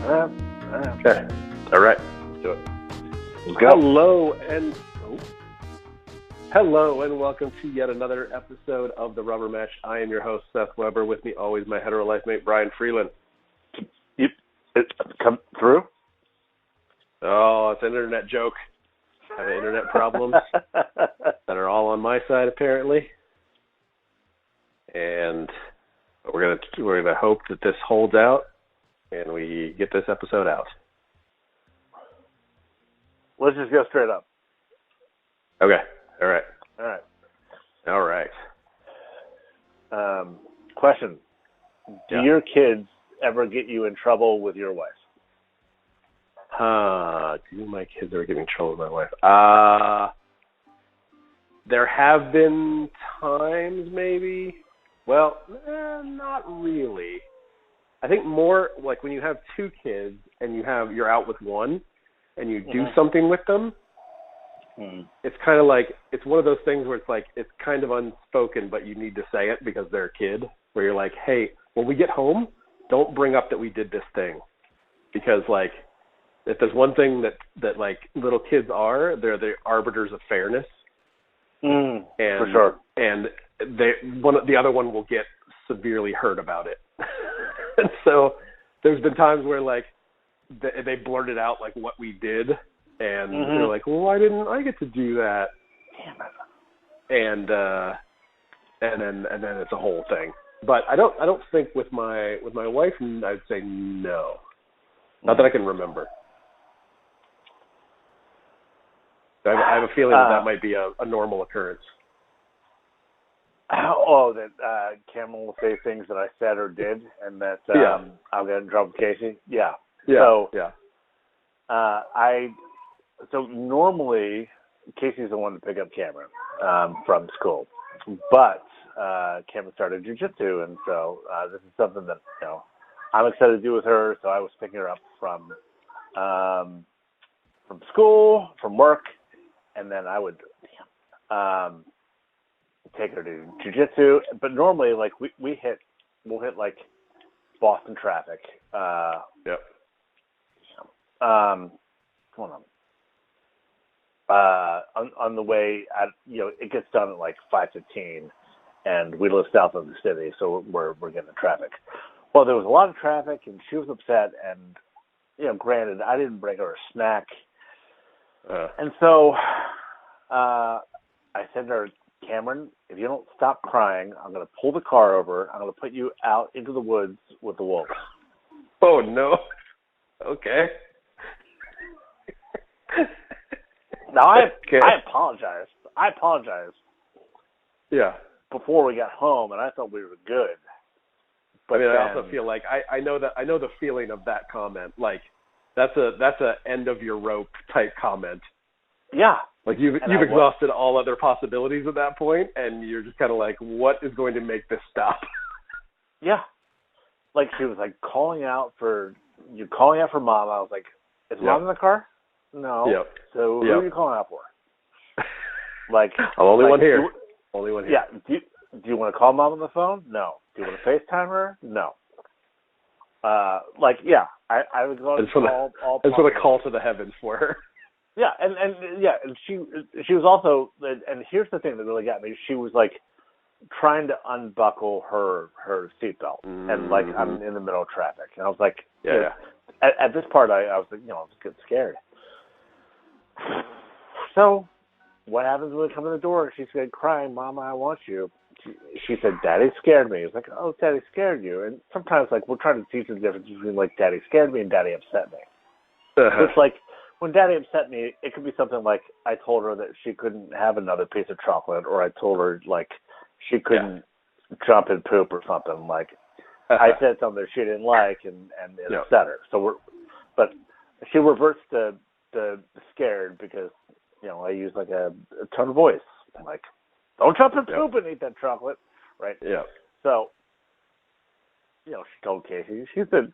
Okay. All right. Let's do it. Let's go. Hello and welcome to yet another episode of The Rubber Match. I am your host, Seth Weber. With me always my hetero life mate, Brian Freeland. It come through? Oh, it's an internet joke. I have internet problems that are all on my side, apparently. And we're gonna hope that this holds out and we get this episode out. Let's just go straight up. Okay. All right. Question. Do your kids ever get you in trouble with your wife? Do my kids ever get me in trouble with my wife? There have been times, maybe. Well, not really. I think more like when you have two kids and you're out with one and you do something with them, it's kind of like, it's one of those things where it's like, it's kind of unspoken, but you need to say it because they're a kid, where you're like, hey, when we get home, don't bring up that we did this thing. Because like, if there's one thing that like little kids are, they're the arbiters of fairness. And, for sure. And the other one will get severely hurt about it. And so there's been times where like they blurted out like what we did, and they're like, well, why didn't I get to do that? Damn it. And then it's a whole thing. But I don't think with my wife, I'd say no. Not that I can remember. I have a feeling that might be a normal occurrence. That Cameron will say things that I said or did, and that I'll get in trouble with Casey. Yeah. So normally Casey's the one to pick up Cameron from school, but Cameron started jiu-jitsu, and so this is something that I'm excited to do with her. So I was picking her up from school, from work, and then I would take her to jiu-jitsu. But normally, like we'll hit like Boston traffic. Hold on the way at, it gets done at like 5:15, and we live south of the city, so we're getting traffic. Well, there was a lot of traffic, and she was upset, and granted, I didn't bring her a snack, and so I said to her, Cameron, if you don't stop crying, I'm going to pull the car over. I'm going to put you out into the woods with the wolves. Oh no! Okay. Now I apologized. Yeah. Before we got home, and I thought we were good. But I also feel like I know the feeling of that comment. Like that's a end of your rope type comment. Yeah. Like you've exhausted all other possibilities at that point, and you're just kind of like, what is going to make this stop? Yeah. Like she was like calling out for mom. I was like, is mom in the car? No. Yep. So who are you calling out for? Like, I'm only one here. Only one here. Yeah. Do you want to call mom on the phone? No. Do you want to FaceTime her? No. I was going to call all. I just want to call to the heavens for her. Yeah, and she was also, and here's the thing that really got me. She was like trying to unbuckle her seatbelt, and like I'm in the middle of traffic, and I was like, At this part, I was like, I was getting scared. So, what happens when we come to the door? She said, crying, Mama, I want you. She said, Daddy scared me. It's like, oh, Daddy scared you. And sometimes, like, we're trying to teach the difference between, like, Daddy scared me and Daddy upset me. It's like, when Daddy upset me, it could be something like I told her that she couldn't have another piece of chocolate, or I told her, like, she couldn't jump and poop or something. Like, I said something that she didn't like, and it upset her. So but she reverts to scared because, I use like a tone of voice. I'm like, don't jump and poop and eat that chocolate, right? Yeah. So, she told Casey, she said,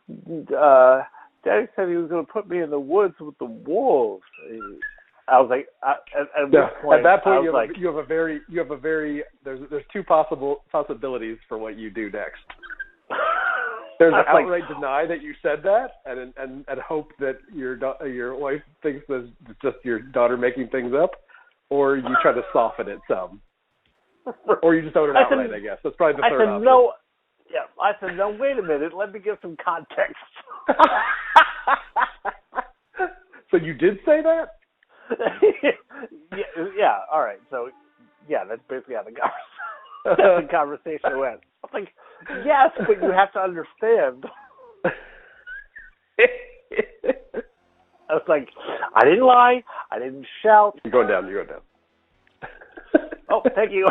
Daddy said he was going to put me in the woods with the wolves. I was like, at that point, you have a very. There's two possibilities for what you do next. There's an outright deny that you said that, and hope that your wife thinks that it's just your daughter making things up, or you try to soften it some, or you just own it outright. I guess that's probably the third option. No. Yeah, I said no. Wait a minute. Let me give some context. So you did say that? Yeah. All right. So, yeah, that's basically how the conversation went. I was like, yes, but you have to understand. I was like, I didn't lie. I didn't shout. You're going down. Oh, thank you.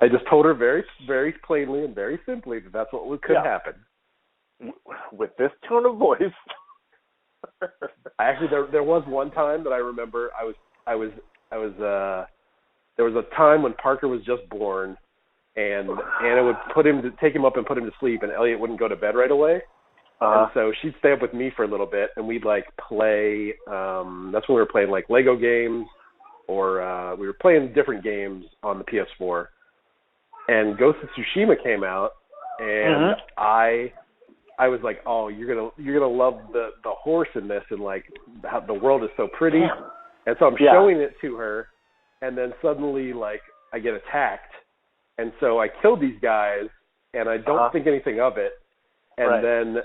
I just told her very, very plainly and very simply that that's what could happen. With this tone of voice. Actually, there was one time that I remember. There was a time when Parker was just born, and Anna would take him up and put him to sleep, and Elliot wouldn't go to bed right away. And so she'd stay up with me for a little bit, and we'd like play. That's when we were playing like Lego games, or we were playing different games on the PS4. And Ghost of Tsushima came out, and I was like, oh, you're gonna love the horse in this, and like how the world is so pretty. And so I'm showing it to her, and then suddenly like I get attacked, and so I kill these guys, and I don't think anything of it, and then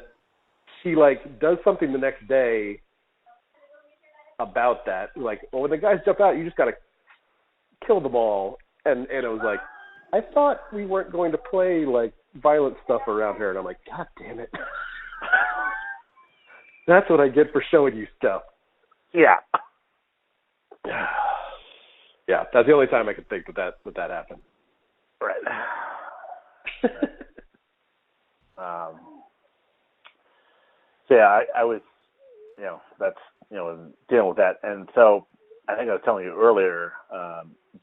she like does something the next day about that, like, well, when the guys jump out, you just gotta kill them all, and it was like, I thought we weren't going to play like violent stuff around here, and I'm like, God damn it. That's what I get for showing you stuff. Yeah. Yeah, that's the only time I could think that happened. Right. So yeah, I was, that's, dealing with that. And so I think I was telling you earlier,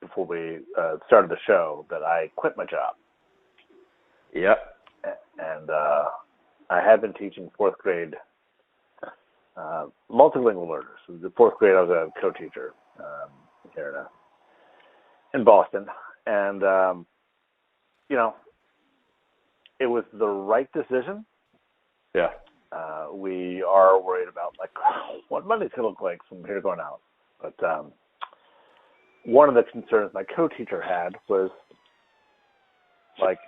before we started the show, that I quit my job. Yep. And I had been teaching fourth grade multilingual learners. In the fourth grade, I was a co-teacher here in Boston. And, it was the right decision. Yeah. We are worried about, like, what Monday's going to look like from here going out. But one of the concerns my co-teacher had was, like,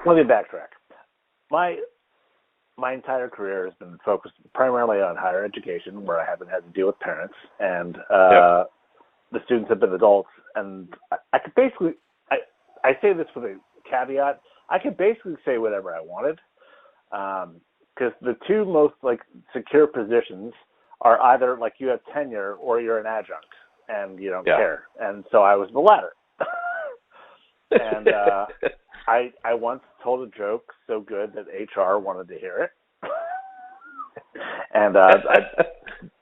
let me backtrack. My entire career has been focused primarily on higher education, where I haven't had to deal with parents, and the students have been adults. And I could basically, I say this with a caveat, I could basically say whatever I wanted, because the two most like secure positions are either like you have tenure or you're an adjunct and you don't care. And so I was the latter. And I once told a joke so good that HR wanted to hear it. And I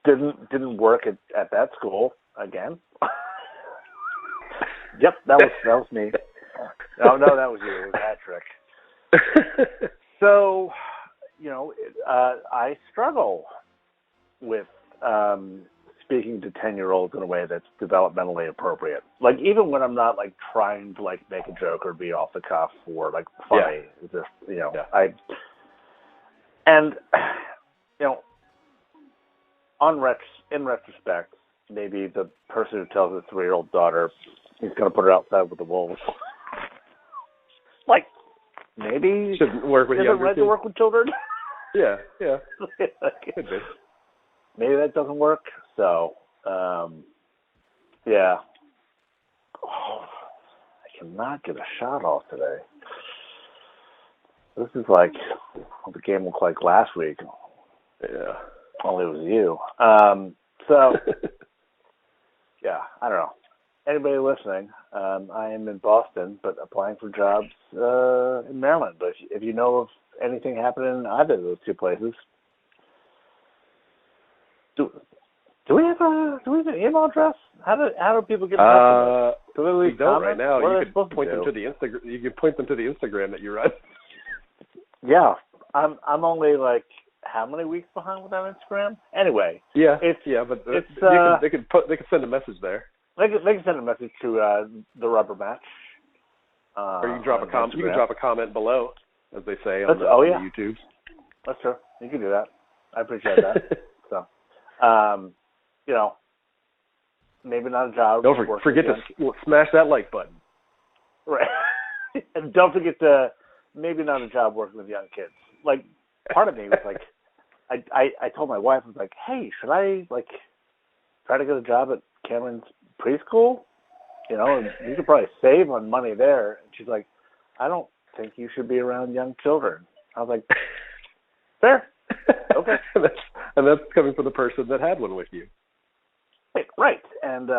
didn't work at that school again. Yep, that was me. No, that was you. It was Patrick. So, I struggle with speaking to 10-year-olds in a way that's developmentally appropriate. Like, even when I'm not, like, trying to, like, make a joke or be off the cuff or, like, funny. It's just, in retrospect, maybe the person who tells his 3-year-old daughter he's going to put her outside with the wolves, like, maybe shouldn't work with younger kids. To work with children. Yeah. Could be. Maybe that doesn't work. So, yeah. Oh, I cannot get a shot off today. This is like what the game looked like last week. Yeah. Only it was you. So, yeah, I don't know. Anybody listening, I am in Boston, but applying for jobs in Maryland. But if you know of anything happening in either of those two places, do we have an email address? How do people get in touch with us? We don't right now. You can point them to the Instagram. You can point them to the Instagram that you run. Yeah, I'm only like how many weeks behind with that Instagram? Anyway. Yeah. But they can send a message there. They can send a message to the Rubber Match. Or you can drop a comment. You can drop a comment below. as they say on the YouTubes. That's true. You can do that. I appreciate that. So, maybe not a job. Don't forget to smash that like button. Right. And don't forget to maybe not a job working with young kids. Like, part of me was like, I told my wife, I was like, hey, should I, like, try to get a job at Cameron's preschool? And you could probably save on money there. And she's like, I don't think you should be around young children. I was like, fair. Okay. and that's coming from the person that had one with you. Right. And,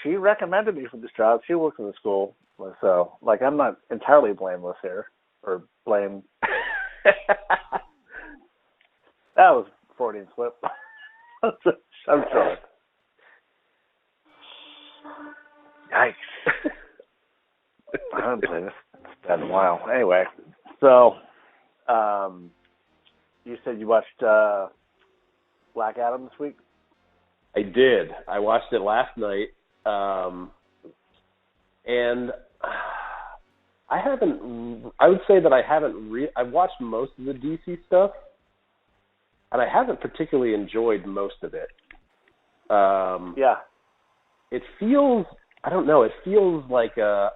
she recommended me for this job. She works in the school. So, like, I'm not entirely blameless here. Or blame. That was a Freudian slip. I'm sorry. Yikes. I haven't played this in a while. Anyway, so you said you watched Black Adam this week? I did. I watched it last night, and I would say that I haven't. I've watched most of the DC stuff, and I haven't particularly enjoyed most of it. Yeah. It feels. I don't know. It feels like a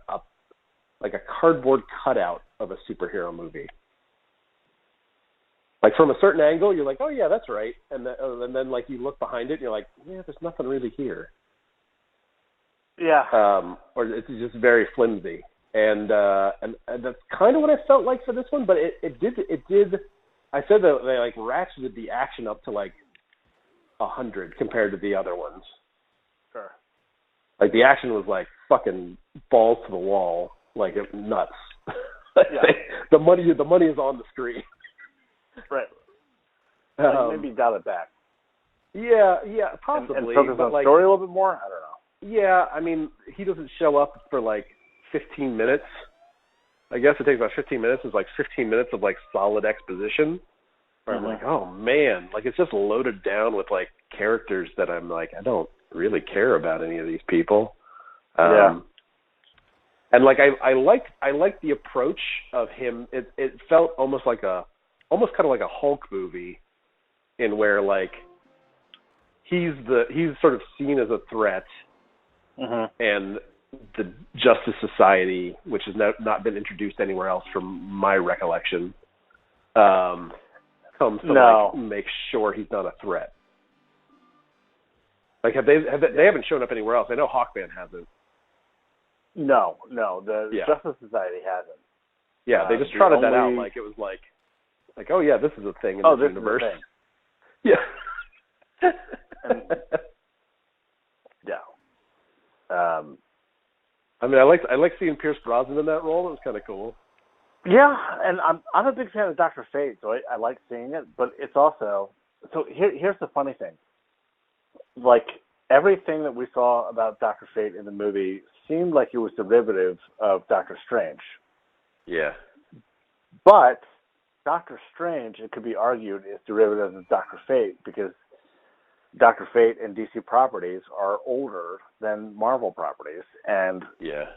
cardboard cutout of a superhero movie. Like, from a certain angle, you're like, oh, yeah, that's right. And then like, you look behind it, and you're like, yeah, there's nothing really here. Yeah. Or it's just very flimsy. And that's kind of what I felt like for this one, but it did, I said that they, like, ratcheted the action up to, like, 100 compared to the other ones. Sure. Like, the action was, like, fucking balls to the wall, like, nuts. Yeah. The money is on the screen. Right. Maybe dial it back. Yeah, possibly. And focus on the story a little bit more? I don't know. Yeah, I mean, he doesn't show up for, like, 15 minutes. I guess it takes about 15 minutes. It's like 15 minutes of, like, solid exposition. Where I'm like, oh, man. Like, it's just loaded down with, like, characters that I'm like, I don't really care about any of these people. Yeah. And, like, I liked the approach of him. It felt almost kind of like a Hulk movie, in where, like, he's sort of seen as a threat, and the Justice Society, which has not been introduced anywhere else from my recollection, comes to like, make sure he's not a threat. Like, they haven't shown up anywhere else. I know Hawkman hasn't. No, the Justice Society hasn't. Yeah, they just trotted that out like it was like, oh yeah, this is a thing in this universe. Is a thing. Yeah. Yeah. I mean, I like seeing Pierce Brosnan in that role. It was kind of cool. Yeah, and I'm a big fan of Dr. Fate, so I like seeing it. But it's also here's the funny thing. Like, everything that we saw about Dr. Fate in the movie seemed like it was derivative of Doctor Strange. Yeah. But Doctor Strange, it could be argued, is derivative of Dr. Fate, because Dr. Fate and DC properties are older than Marvel properties. And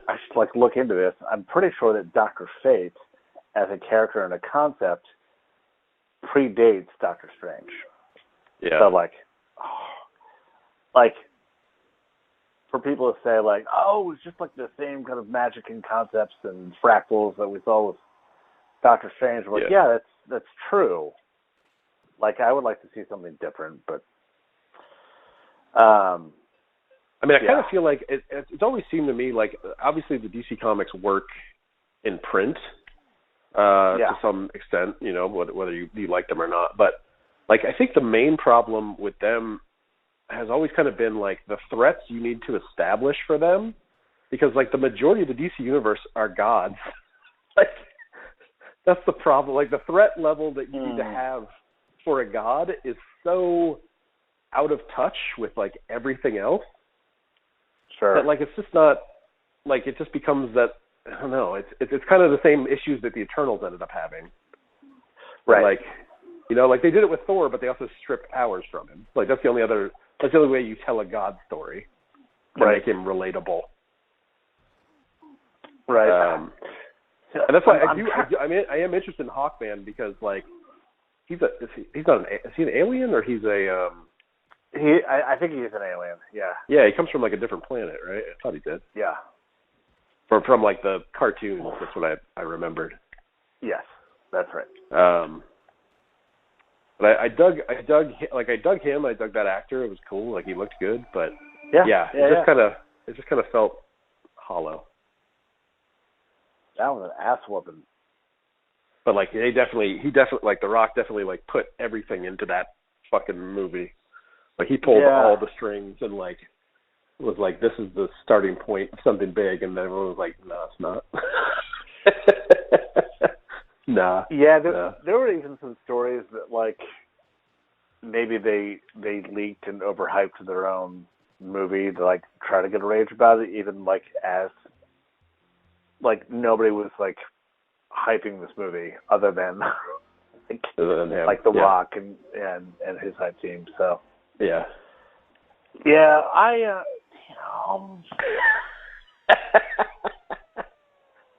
I should look into this. I'm pretty sure that Dr. Fate, as a character and a concept, predates Doctor Strange. Yeah. So, for people to say, like, oh, it's just like the same kind of magic and concepts and fractals that we saw with Doctor Strange. Like, yeah, that's true. Like, I would like to see something different, but I mean, I kind of feel like it's always seemed to me like, obviously the DC Comics work in print to some extent, whether you like them or not. But, like, I think the main problem with them has always kind of been, like, the threats you need to establish for them, because, like, the majority of the DC universe are gods. Like, that's the problem. Like, the threat level that you need to have for a god is so out of touch with, like, everything else. Sure. That, like, it's just not, like, it just becomes that, I don't know, it's kind of the same issues that the Eternals ended up having. Right. Like, like, they did it with Thor, but they also stripped powers from him. Like, that's the only way you tell a god story to make him relatable. Right. And that's why I am interested in Hawkman because like is he an alien or he's a I think he's an alien. Yeah. Yeah, he comes from like a different planet, right? I thought he did. Yeah. From like the cartoons. That's what I remembered. Yes, that's right. But I dug him. I dug that actor. It was cool. Like he looked good. But it just kind of felt hollow. That was an ass whooping. But like he definitely like The Rock definitely like put everything into that fucking movie. Like he pulled all the strings and like was like, this is the starting point of something big, and then everyone was like, no, it's not. Nah. Yeah, there were even some stories that like maybe they leaked and overhyped their own movie to like try to get a rage about it, even like as like nobody was like hyping this movie other than like The Rock and his hype team. So yeah, I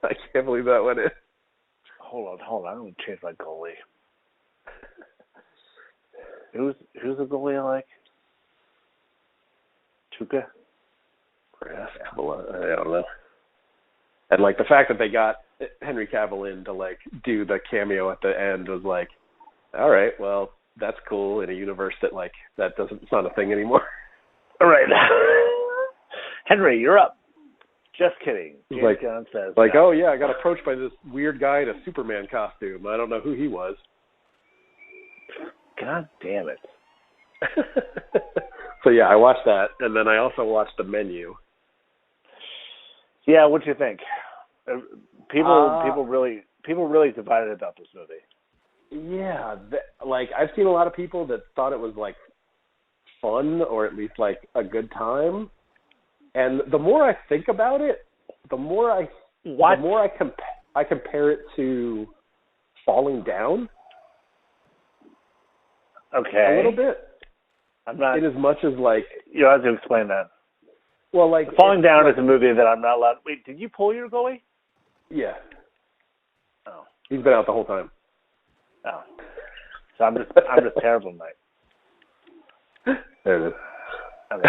I can't believe that went in. Hold on. I'm gonna change my goalie. Who's the goalie I like? Tuca? I don't know. And like the fact that they got Henry Cavill in to like do the cameo at the end was like, all right, well, that's cool in a universe that like it's not a thing anymore. All right. Henry, you're up. Just kidding. James Gunn says like, oh yeah, I got approached by this weird guy in a Superman costume. I don't know who he was. God damn it. So yeah, I watched that, and then I also watched The Menu. Yeah, what'd you think? People really divided about this movie. Yeah, like I've seen a lot of people that thought it was like fun or at least like a good time. And the more I think about it, the more I compare it to Falling Down. Okay. A little bit. I'm not. In as much as like you have to explain that. Well, like Falling Down is a movie that I'm not allowed. Wait, did you pull your goalie? Yeah. Oh. He's been out the whole time. Oh. So I'm just terrible tonight. There it is. Okay.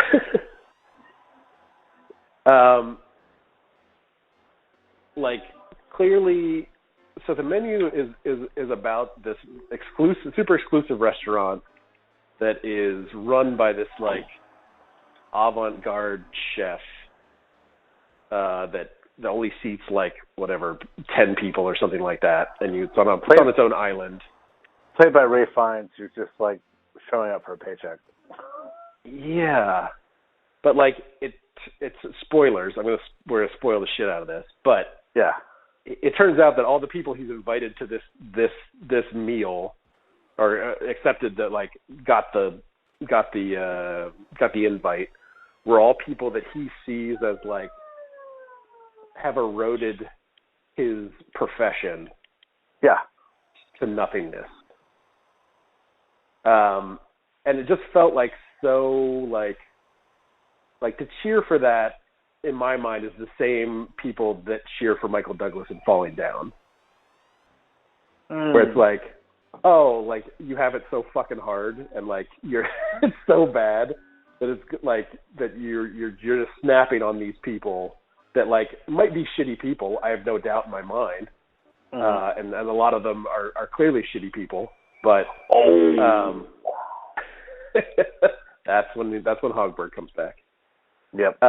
Like clearly, so The Menu is about this super exclusive restaurant that is run by this like avant-garde chef that only seats like whatever 10 people or something like that, and it's on its own island. Played by Ray Fiennes, who's just like showing up for a paycheck. Yeah, but like it's spoilers. We're gonna spoil the shit out of this, but yeah, it turns out that all the people he's invited to this meal, or accepted that like got the invite, were all people that he sees as like have eroded his profession, to nothingness. And it just felt like so like to cheer for that, in my mind, is the same people that cheer for Michael Douglas in Falling Down. Where it's like, oh, like you have it so fucking hard, and like it's so bad that it's like that you're just snapping on these people that like might be shitty people. I have no doubt in my mind, and a lot of them are clearly shitty people. But that's when Hogberg comes back. Yep.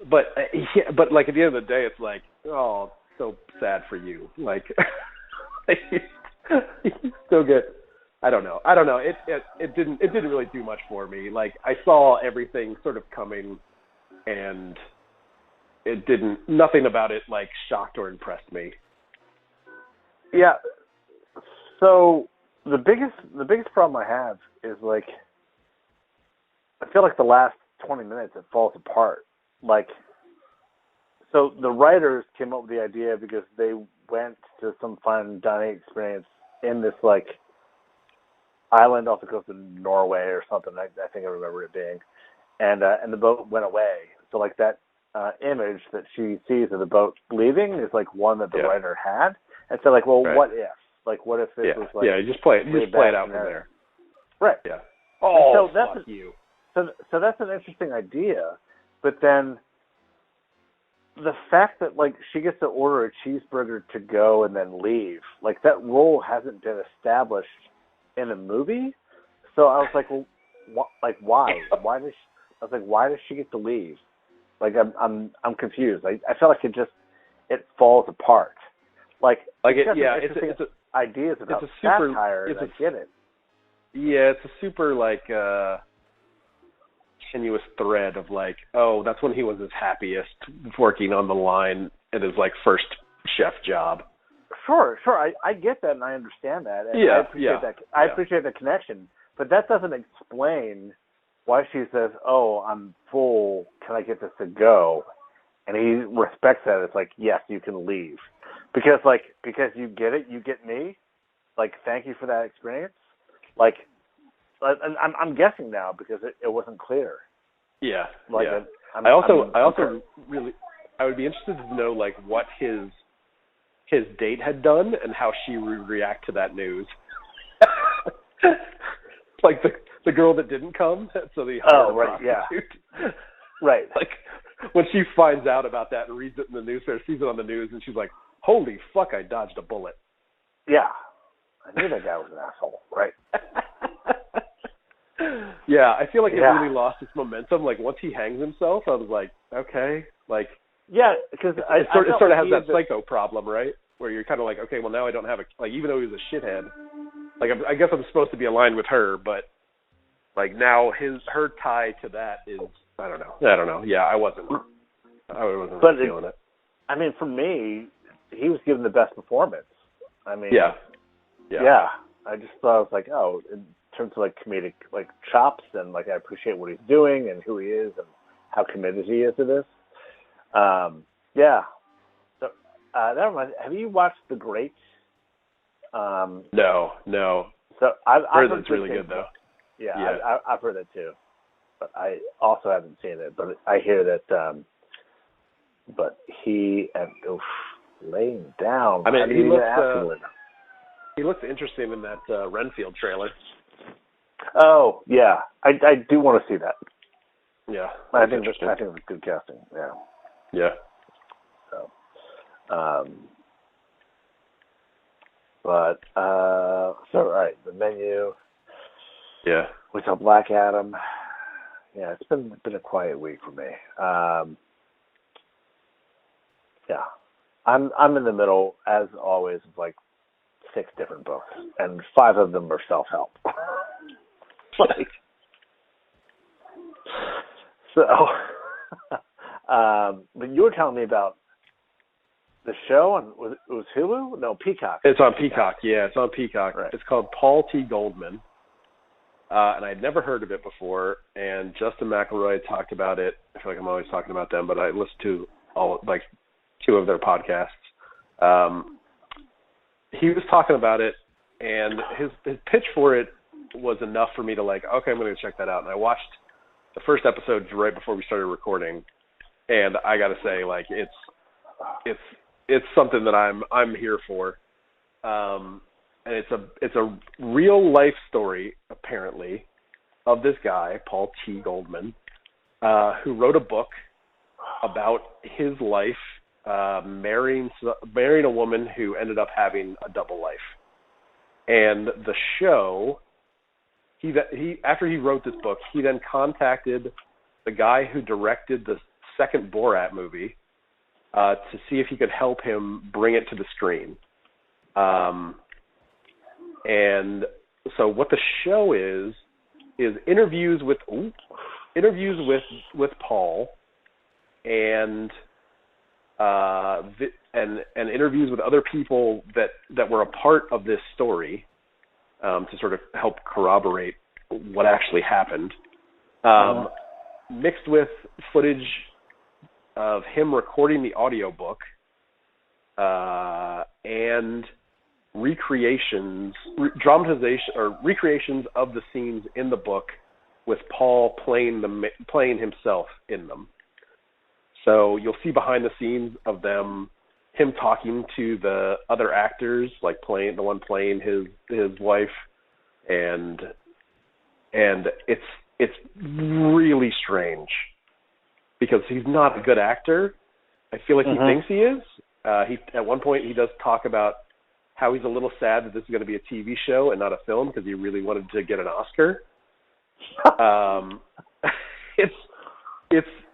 But like at the end of the day, it's like, oh, so sad for you. Like, you still get. I don't know. It didn't really do much for me. Like I saw everything sort of coming, and it didn't. Nothing about it like shocked or impressed me. Yeah. So the biggest problem I have is like, I feel like the last 20 minutes it falls apart. Like, so the writers came up with the idea because they went to some fine dining experience in this like island off the coast of Norway or something. I think I remember it being, and the boat went away. So like that image that she sees of the boat leaving is like one that the Yeah. writer had, and so like, well, Right. what if? Like, what if this was like? Yeah, you just play it out from there. Right. Yeah. Oh, so that's fuck you. So that's an interesting idea, but then the fact that like she gets to order a cheeseburger to go and then leave, like that role hasn't been established in the movie. So I was like, well, why? Why does she, I was like, why does she get to leave? Like I'm confused. I feel like it falls apart. Like it's ideas about satire, and I get it. Yeah, it's a super like tenuous thread of like, oh, that's when he was his happiest, working on the line at his like first chef job. Sure. I get that and I understand that. And Yeah, I appreciate that. I appreciate the connection, but that doesn't explain why she says, "Oh, I'm full. Can I get this to go?" And he respects that. It's like, yes, you can leave, because you get it, you get me. Like, thank you for that experience. Like, and I'm guessing now because it wasn't clear. Yeah. Like, yeah. I would be interested to know like what his date had done and how she would react to that news. Like the girl that didn't come, so the prostitute. Yeah. Right. Like when she finds out about that and reads it in the newspaper, sees it on the news, and she's like, "Holy fuck! I dodged a bullet." Yeah, I knew that guy was an asshole. Right. Yeah, I feel like it really lost its momentum. Like once he hangs himself, I was like, okay, like yeah, because it sort of has that psycho problem, right? Where you're kind of like, okay, well now I don't have even though he was a shithead, like I guess I'm supposed to be aligned with her, but like now her tie to that is I don't know. Yeah, I wasn't really feeling it. I mean, for me, he was given the best performance. I mean, yeah. I just thought I was like, oh, in terms of like comedic like chops, and like I appreciate what he's doing and who he is and how committed he is to this. Yeah. So that reminds me, have you watched The Great? No. So I've heard that's really good though. Yeah. I've heard that too, but I also haven't seen it. But I hear that. But he and laying down. I mean, he looks interesting in that Renfield trailer. Oh yeah, I do want to see that. Yeah, I think it's good casting. Yeah. Yeah. So, but all right, the menu. Yeah. We saw Black Adam. Yeah, it's been a quiet week for me. Yeah, I'm in the middle as always of like 6 different books, and 5 of them are self-help. Like, so, but you were telling me about the show, and it was Hulu? No, Peacock. It's on Peacock. Yeah, it's on Peacock. Right. It's called Paul T. Goldman, and I'd never heard of it before. And Justin McElroy talked about it. I feel like I'm always talking about them, but I listened to 2 of their podcasts. He was talking about it, and his pitch for it was enough for me to like, okay, I'm going to check that out. And I watched the first episode right before we started recording, and I got to say, like, it's something that I'm here for. And it's a real life story apparently of this guy Paul T. Goldman, who wrote a book about his life. Marrying a woman who ended up having a double life, and the show. He after he wrote this book, he then contacted the guy who directed the second Borat movie to see if he could help him bring it to the screen. And so what the show is interviews with Paul and interviews with other people that were a part of this story to sort of help corroborate what actually happened, mixed with footage of him recording the audiobook and recreations of the scenes in the book with Paul playing himself in them. So you'll see behind the scenes of him talking to the other actors, like the one playing his wife, and it's really strange because he's not a good actor. I feel like he thinks he is. He at one point he does talk about how he's a little sad that this is going to be a TV show and not a film because he really wanted to get an Oscar.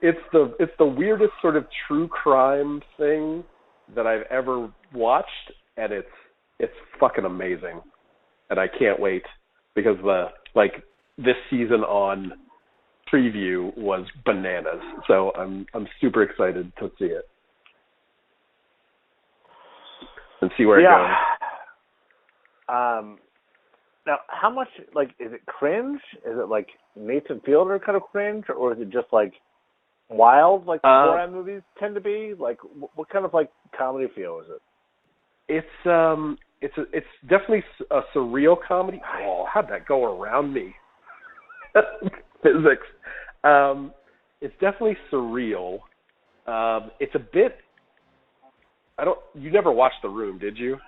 It's the weirdest sort of true crime thing that I've ever watched, and it's fucking amazing, and I can't wait because this season on preview was bananas. So I'm super excited to see it and see where it goes. Now, how much, is it cringe? Is it like Nathan Fielder kind of cringe, or is it just wild, like Borat movies tend to be? What kind of comedy feel is it? It's definitely a surreal comedy. Oh, how'd that go around me? Physics. It's definitely surreal. It's a bit. You never watched The Room, did you?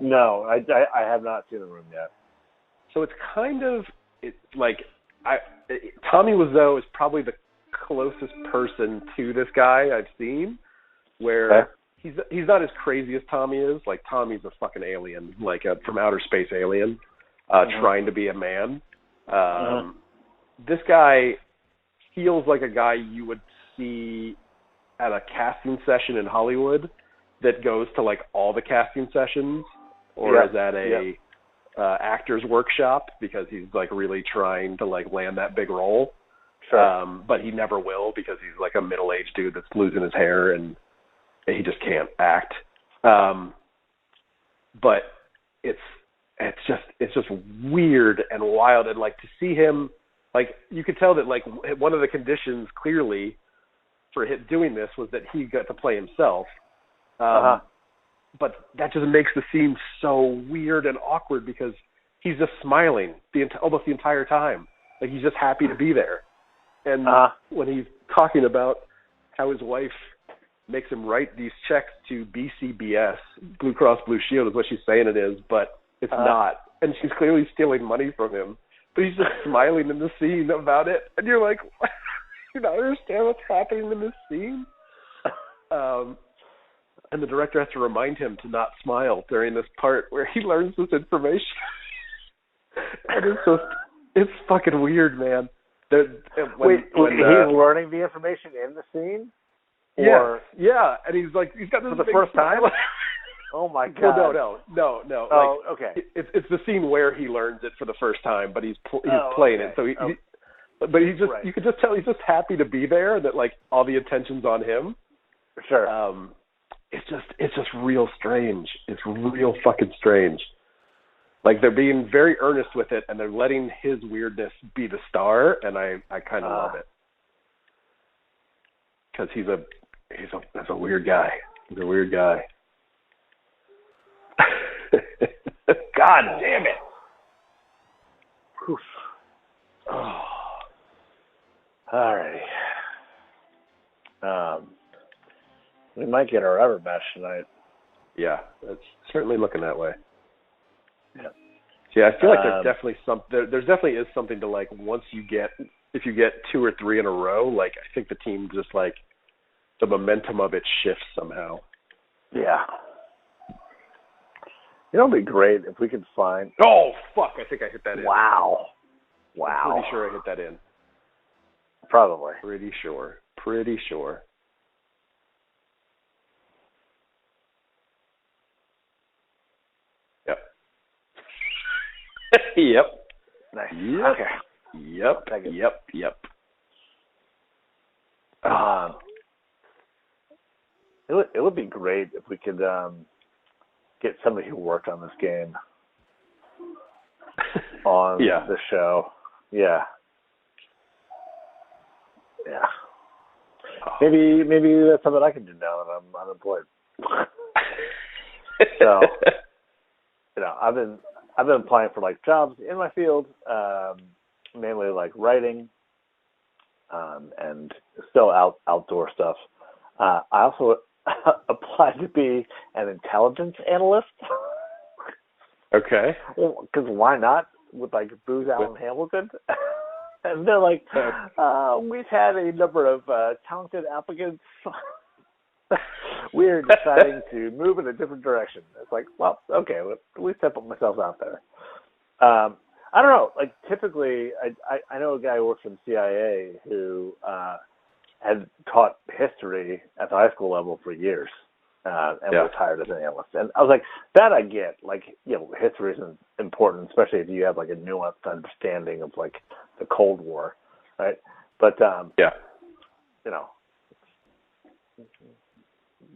No, I have not seen The Room yet. So it's kind of Tommy Wiseau is probably the closest person to this guy I've seen, where he's not as crazy as Tommy is. Like Tommy's a fucking alien, from outer space alien, trying to be a man. This guy feels like a guy you would see at a casting session in Hollywood that goes to all the casting sessions or is at a actor's workshop because he's really trying to land that big role. Sure. But he never will because he's a middle-aged dude that's losing his hair and he just can't act. But it's just weird and wild, and to see him, you could tell that one of the conditions clearly for him doing this was that he got to play himself. But that just makes the scene so weird and awkward because he's just smiling almost the entire time. He's just happy to be there. And when he's talking about how his wife makes him write these checks to BCBS, Blue Cross Blue Shield is what she's saying it is, but it's not. And she's clearly stealing money from him. But he's just smiling in the scene about it. And you're like, you don't understand what's happening in this scene? And the director has to remind him to not smile during this part where he learns this information. And it's fucking weird, man. He's learning the information in the scene? Yeah, and he's got this for the first time? Oh my God! Well, no. Oh, okay. It's the scene where he learns it for the first time, but he's playing it. So but he's just you could just tell he's just happy to be there. That all the attention's on him. Sure. It's just real strange. It's real fucking strange. They're being very earnest with it, and they're letting his weirdness be the star, and I kind of love it because he's a weird guy. He's a weird guy. God damn it! Oof. Oh. All right. We might get our rubber match tonight. Yeah, it's certainly looking that way. Yeah. Yeah, I feel like there definitely is something to once if you get 2 or 3 in a row, I think the team just the momentum of it shifts somehow. Yeah. It'll be great if we could find. Oh fuck! I think I hit that in. Wow. I'm pretty sure I hit that in. Probably. Pretty sure. Yep. Yep. Nice. Yep. Okay. Yep. It would be great if we could get somebody who worked on this game on the show. Yeah. Maybe that's something I can do now that I'm unemployed. So, I've been applying for jobs in my field, mainly writing. and still outdoor stuff. I also applied to be an intelligence analyst. Okay. Well, because why not? With like Booz Allen Hamilton. And they're like, we've had a number of talented applicants. We're deciding to move in a different direction. It's like, well, okay, well, at least I put myself out there. I don't know. Like, typically, I know a guy who works for the CIA who had taught history at the high school level for years and was hired as an analyst. And I was like, that I get. Like, history is important, especially if you have, like, a nuanced understanding of, like, the Cold War, right? But,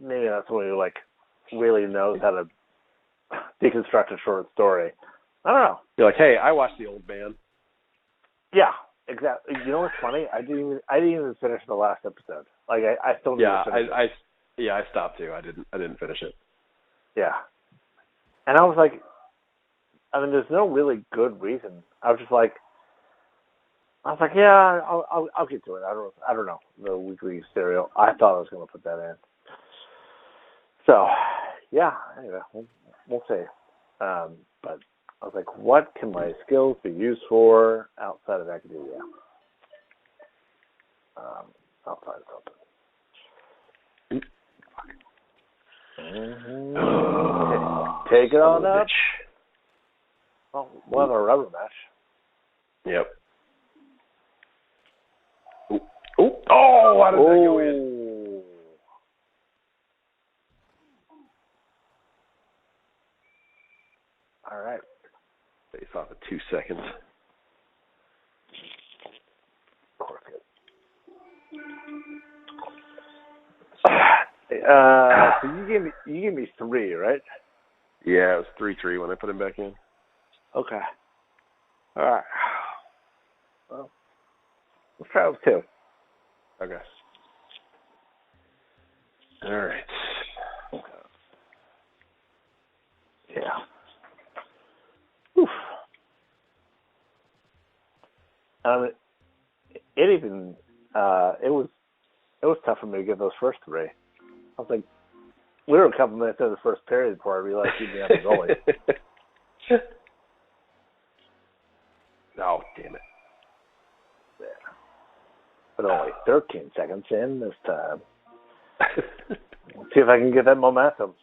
maybe not someone who, like, really knows how to deconstruct a short story. I don't know. You're like, hey, I watched The Old Man. Yeah, exactly. You know what's funny? I didn't even finish the last episode. Like, I still need to finish it. I stopped too. I didn't finish it. Yeah. And I was like, I mean, there's no really good reason. I was like, yeah, I'll get to it. I don't know, the weekly serial. I thought I was going to put that in. So, yeah, anyway, we'll see. But I was like, what can my skills be used for outside of academia? Outside of something. Take it on up. Well, we'll have a rubber match. Yep. Ooh. Oh, how did that go in? All right. Face off at 2 seconds. Of course. So you gave me 3, right? Yeah, it was 3-3 when I put him back in. Okay. All right. Well, let's try with 2. Okay. All right. Yeah. Oof. It was tough for me to get those first 3. I was like, we were a couple minutes into the first period before I realized he'd be on the goalie. Oh, damn it. Yeah. But only 13 seconds in this time. Let's see if I can get that momentum.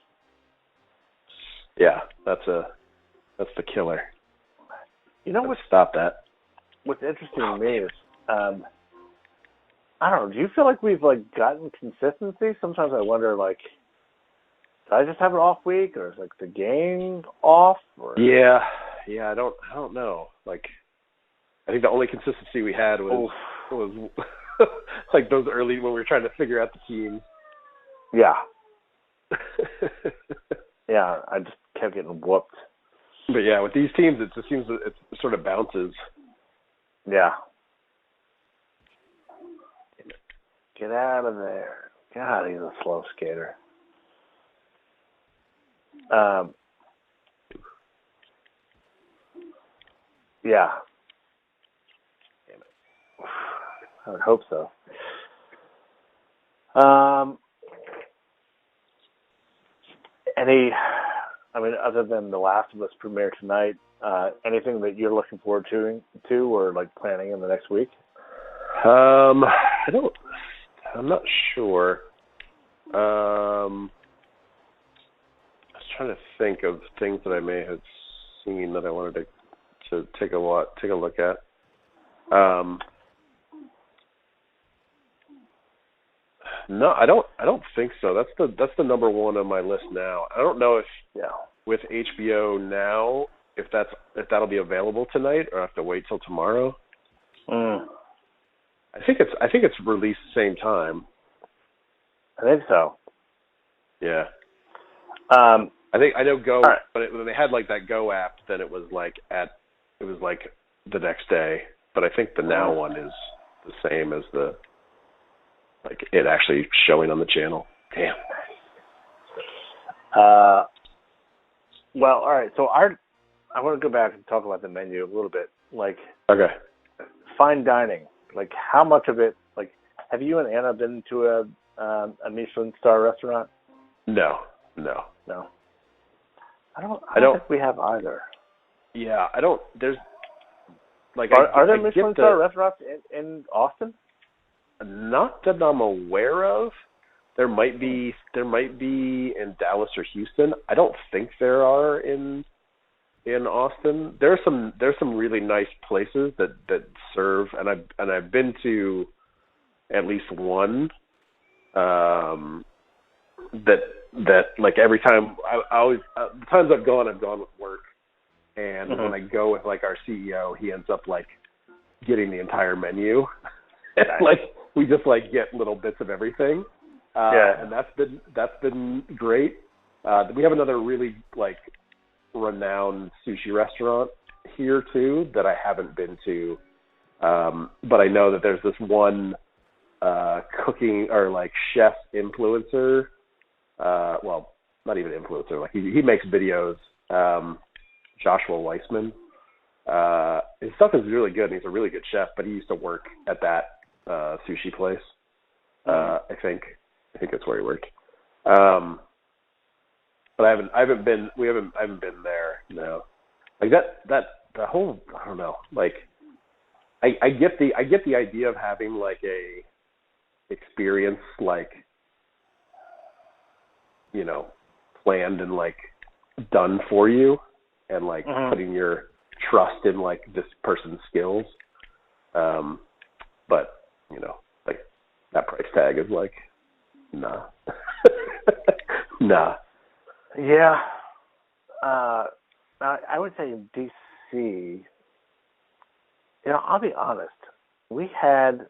Yeah, that's the killer. You know what? Stop that. What's interesting to me is, I don't know. Do you feel like we've gotten consistency? Sometimes I wonder, did I just have an off week, or is the game off? Or? Yeah. I don't know. I think the only consistency we had was those early when we were trying to figure out the team. Yeah. Yeah, I just kept getting whooped. But yeah, with these teams, it just seems that it sort of bounces. Yeah. Get out of there. God, he's a slow skater. Yeah. Damn it. I would hope so. Other than The Last of Us premiere tonight, anything that you're looking forward to or planning in the next week? I'm not sure. I was trying to think of things that I may have seen that I wanted to take a look at. No, I don't think so. That's the number one on my list now. I don't know if with HBO Now if that'll be available tonight or I have to wait till tomorrow. I think it's released the same time. I think so. Yeah. I know Go, right. but when they had that Go app, then it was the next day. But I think the Now one is the same as the it actually showing on the channel. Damn. Well, all right. So I want to go back and talk about the menu a little bit. Okay. Fine dining. How much of it Have you and Anna been to a Michelin star restaurant? No. I don't think we have either. Yeah, I don't. There's like are there Michelin star restaurants in Austin? Not that I'm aware of. There might be in Dallas or Houston. I don't think there are in Austin. There's some really nice places that serve, and I've been to at least one that like every time I always the times I've gone with work, and when I go with like our CEO, he ends up like getting the entire menu. And, like we just like get little bits of everything. And that's been great. We have another really like renowned sushi restaurant here too that I haven't been to, but I know that there's this one cooking or like chef influencer. Well, not even influencer. Like he makes videos. Joshua Weissman. His stuff is really good, and he's a really good chef. But he used to work at that sushi place. I think that's where he worked. But I haven't been there. No, like that the whole, I don't know. Like I get the idea of having like a experience like, you know, planned and like done for you, and like putting your trust in like this person's skills. But you know, like that price tag is like, nah. Nah. Yeah. I would say in DC, you know, I'll be honest. We had,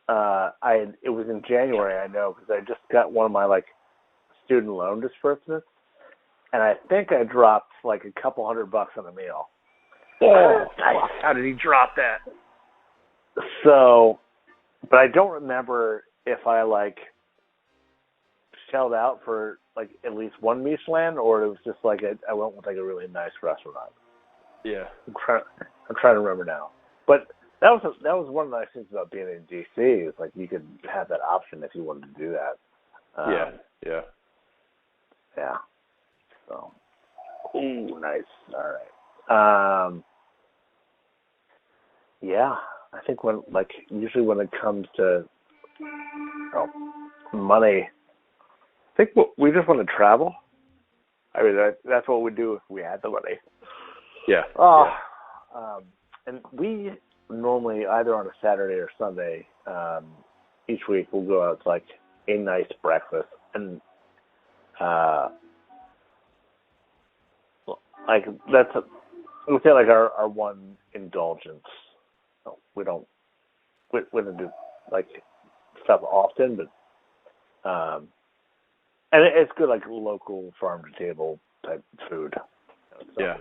it was in January, I know, because I just got one of my like student loan disbursements, and I think I dropped like a couple $100 on a meal. Oh, nice. How did he drop that? So, but I don't remember if I like shelled out for like at least one Michelin, or it was just like I went with like a really nice restaurant. Yeah, I'm trying to remember now. But that was one of the nice things about being in DC is like you could have that option if you wanted to do that. Yeah. So, ooh, nice. All right. Yeah, I think usually when it comes to money, I think we just want to travel. I mean, that's what we'd do if we had the money. Yeah. And we normally, either on a Saturday or Sunday, each week we'll go out to like a nice breakfast, and like we say like our one indulgence. We don't do like stuff often, but and it's good like local farm to table type food. Yeah.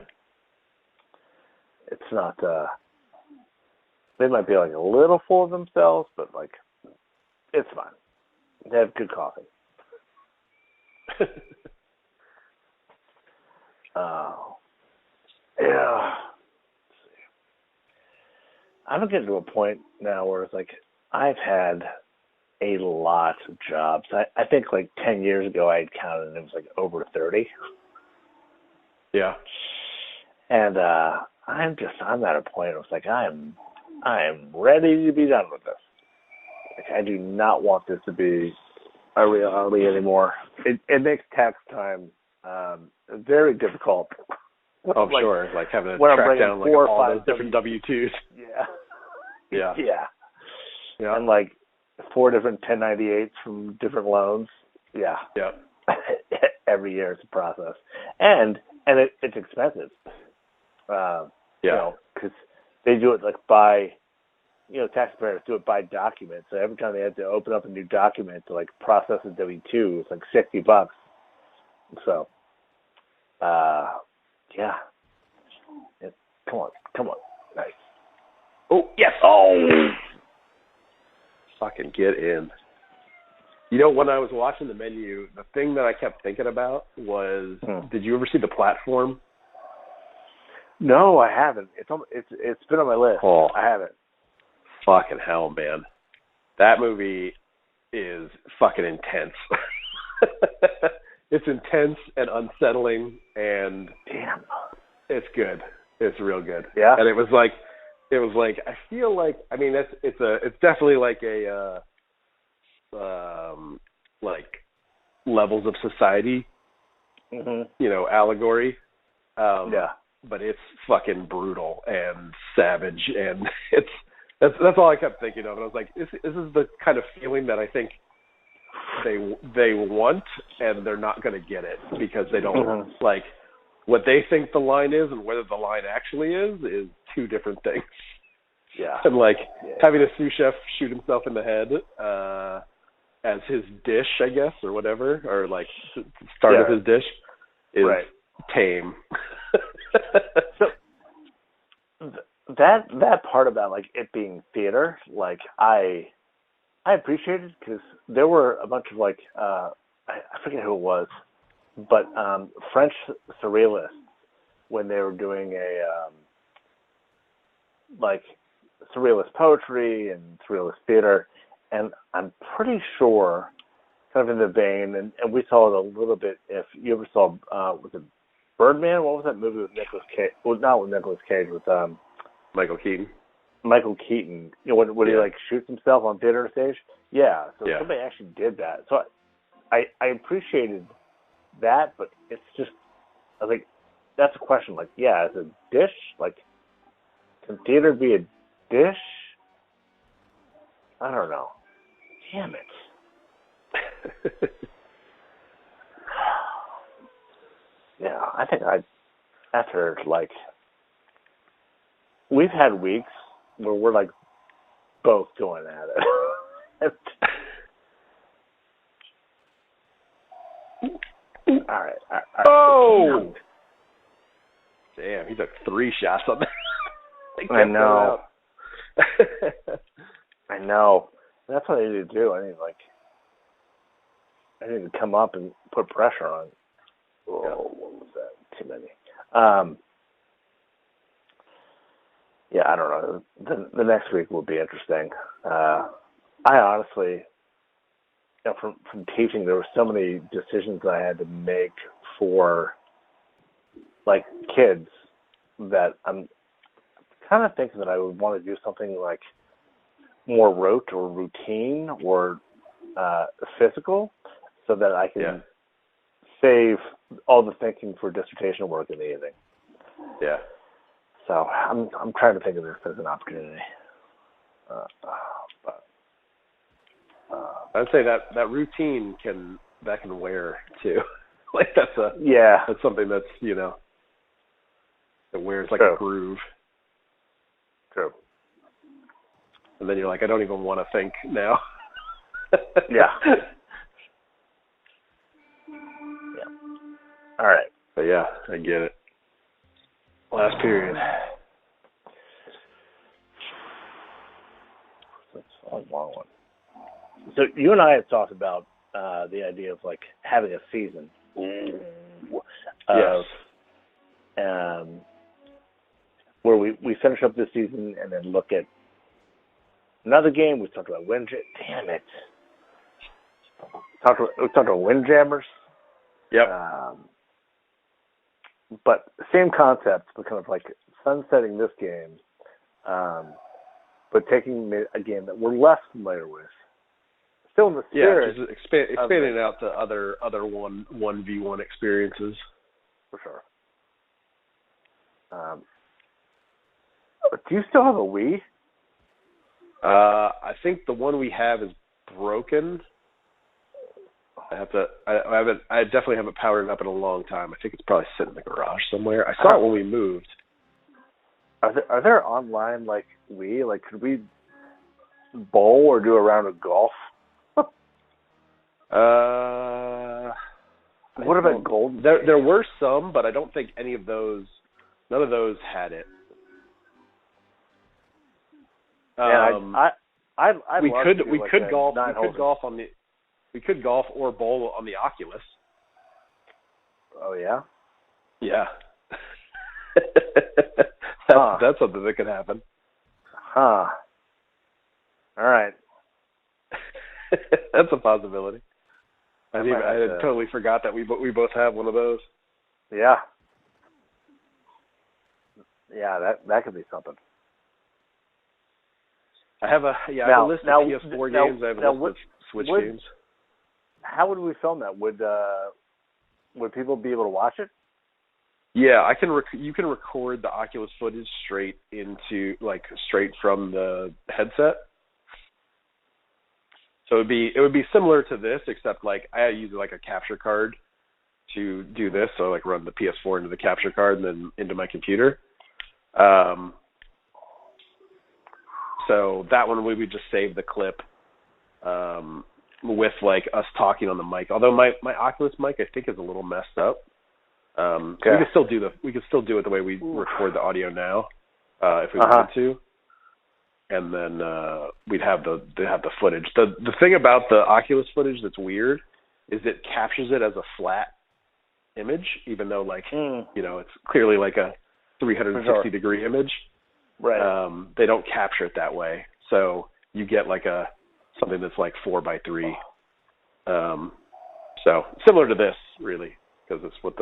It's not. They might be like a little full of themselves, but like it's fine. They have good coffee. Yeah. I'm getting to a point now where it's like I've had a lot of jobs. I think like 10 years ago I had counted and it was like over 30. Yeah. And I'm at a point where it's like I am ready to be done with this. Like, I do not want this to be a reality anymore. It makes tax time very difficult. Oh, like, sure. Like having to track down like all those different W-2s. Yeah. And like 4 different 1098s from different loans. Yeah. Every year it's a process. And it's expensive. You know, because they do it like by, you know, taxpayers do it by document. So every time they have to open up a new document to like process a W-2, it's like $60. So, yeah. Come on. Nice. Oh, yes. Oh! Fucking get in. You know, when I was watching the menu, the thing that I kept thinking about was, did you ever see The Platform? No, I haven't. It's been on my list. Oh, I haven't. Fucking hell, man. That movie is fucking intense. It's intense and unsettling, and damn, it's good. It's real good. Yeah. And it was like I feel like, I mean, it's definitely like a like levels of society, allegory. Yeah. But it's fucking brutal and savage, and that's all I kept thinking of. And I was like, this is the kind of feeling that I think they want, and they're not going to get it because they don't like what they think the line is, and whether the line actually is two different things. Yeah. And like having a sous chef shoot himself in the head as his dish, I guess, or whatever, or like start of his dish is tame. So that part about like it being theater, like I appreciated, because there were a bunch of like I forget who it was, but French surrealists, when they were doing a like surrealist poetry and surrealist theater, and I'm pretty sure, kind of in the vein, and we saw it a little bit. If you ever saw, was it Birdman? What was that movie with Nicolas Cage? Well, not with Nicolas Cage, with Michael Keaton. Michael Keaton. You know, when he like shoots himself on theater stage. Yeah. So somebody actually did that. So I appreciated that, but it's just, I was like, that's a question. Like, yeah, as a dish, like, can theater be a dish? I don't know. Damn it. Yeah, I think after, like, we've had weeks where we're, like, both going at it. All right. Oh! Damn, he took 3 shots on that. I know. I know. That's what I need to do. I need to come up and put pressure on. Oh, what was that? Too many. Yeah, I don't know. The next week will be interesting. I honestly, from teaching, there were so many decisions I had to make for, like, kids, that I'm kind of thinking that I would want to do something like more rote or routine or physical, so that I can save all the thinking for dissertation work in the evening. Yeah. So I'm trying to think of this as an opportunity. I'd say that routine can wear too. Like that's something that's, it wears like a groove. True. And then you're like, I don't even want to think now. Yeah. All right. But yeah, I get it. Last period. That's a long one. So you and I had talked about the idea of like having a season. Yes. Where we finish up this season and then look at another game. We talked about Damn it. We talked about Windjammers. Yep. But same concept, but kind of like sunsetting this game, but taking a game that we're less familiar with, still in the spirit. Yeah, just expanding it out to other 1v1 experiences. For sure. Do you still have a Wii? I think the one we have is broken. I definitely haven't powered it up in a long time. I think it's probably sitting in the garage somewhere. I saw it when we moved. Are there online like Wii? Like, could we bowl or do a round of golf? What about Goldman? There were some, but I don't think none of those had it. We could golf or bowl on the Oculus. Oh yeah. Yeah. That's something that could happen. Huh. All right. That's a possibility. I had totally forgot that we both have one of those. Yeah. Yeah, that could be something. I have a list of PS4 games. I have a list of Switch games. How would we film that? Would people be able to watch it? Yeah, I can. You can record the Oculus footage straight from the headset. So it would be similar to this, except like I use like a capture card to do this. So like run the PS4 into the capture card and then into my computer. So that one we would just save the clip with like us talking on the mic. Although my Oculus mic I think is a little messed up. We could still do it the way we record the audio now if we wanted to. And then we'd have the footage. The thing about the Oculus footage that's weird is it captures it as a flat image, even though it's clearly like a 360 degree image. Right. They don't capture it that way, so you get like something that's like 4:3. So similar to this, really, because it's what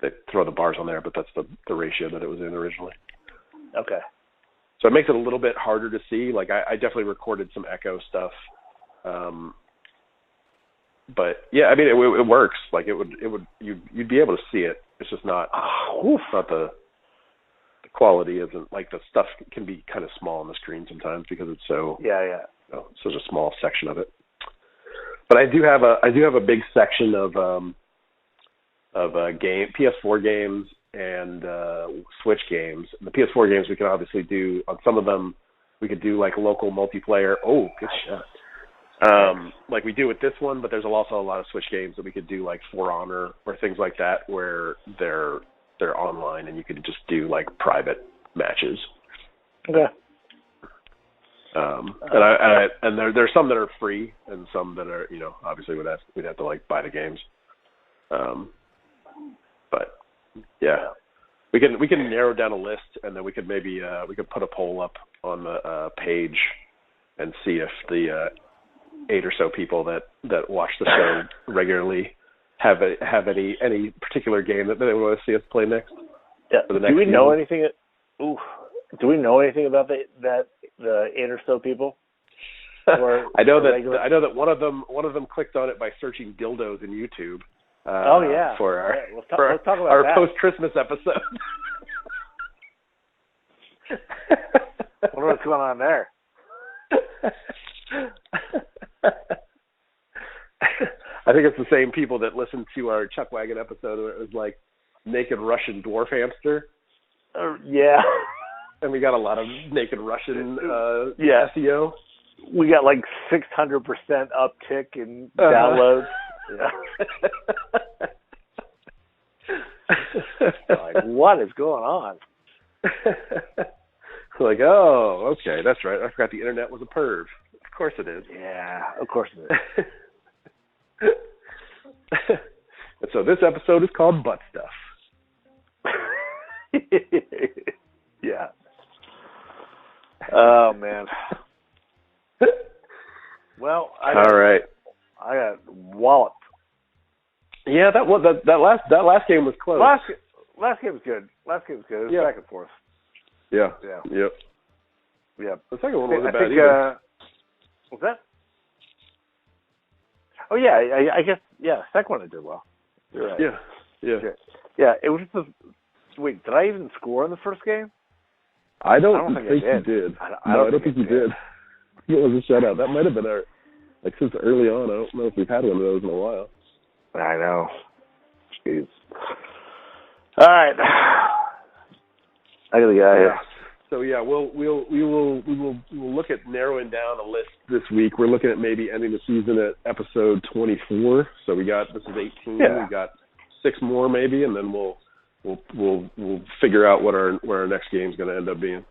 they throw the bars on there, but that's the ratio that it was in originally. Okay. So it makes it a little bit harder to see. Like I definitely recorded some echo stuff, but yeah, I mean it works. Like you'd be able to see it. It's just not. It's not the quality isn't like the stuff can be kind of small on the screen sometimes because it's so such a small section of it. But I do have a big section of PS4 games and Switch games. The PS4 games we can obviously do on some of them. We could do like local multiplayer. Oh, good shot. Like we do with this one, but there's also a lot of Switch games that we could do like For Honor or things like that where they're online and you could just do like private matches. Okay. And there's some that are free and some that are obviously we'd have to like buy the games. But yeah, we can narrow down a list and then we could maybe we could put a poll up on the page and see if the 8 or so people that watch the show regularly have any particular game that they want to see us play next. Yeah. For the next do we season. know anything? Do we know anything about the 8 or so people? I know that one of them clicked on it by searching dildos in YouTube. For our let's talk about our that. post-Christmas episode. I wonder what's going on there. I think it's the same people that listened to our Chuck Wagon episode where it was like naked Russian dwarf hamster. Yeah. And we got a lot of naked Russian SEO. We got like 600% uptick in downloads. Yeah. Like, what is going on? Like, oh, okay, that's right. I forgot the internet was a perv. Of course it is. Yeah, of course it is. And so this episode is called Butt Stuff. Yeah. Oh man. Well, I got walloped. Yeah, that last game was close. Last game was good. It was back and forth. Yeah. Yeah. Yep. Yeah. The second one wasn't bad either. What's that? Oh yeah, I guess second one I did well. You're right. Yeah. It was just wait, did I even score in the first game? I don't think you did. I don't think you did. It was a shutout. That might have been since early on. I don't know if we've had one of those in a while. I know. Jeez. All right. I got the guy here. So yeah, we will look at narrowing down a list this week. We're looking at maybe ending the season at episode 24. So this is 18. Yeah. We got 6 more maybe, and then we'll figure out what our next game's going to end up being.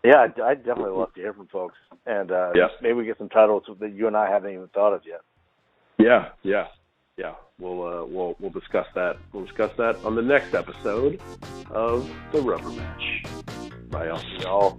Yeah, I'd definitely love to hear from folks, and maybe we get some titles that you and I haven't even thought of yet. Yeah. We'll discuss that. We'll discuss that on the next episode of The Rubber Match. Bye, y'all.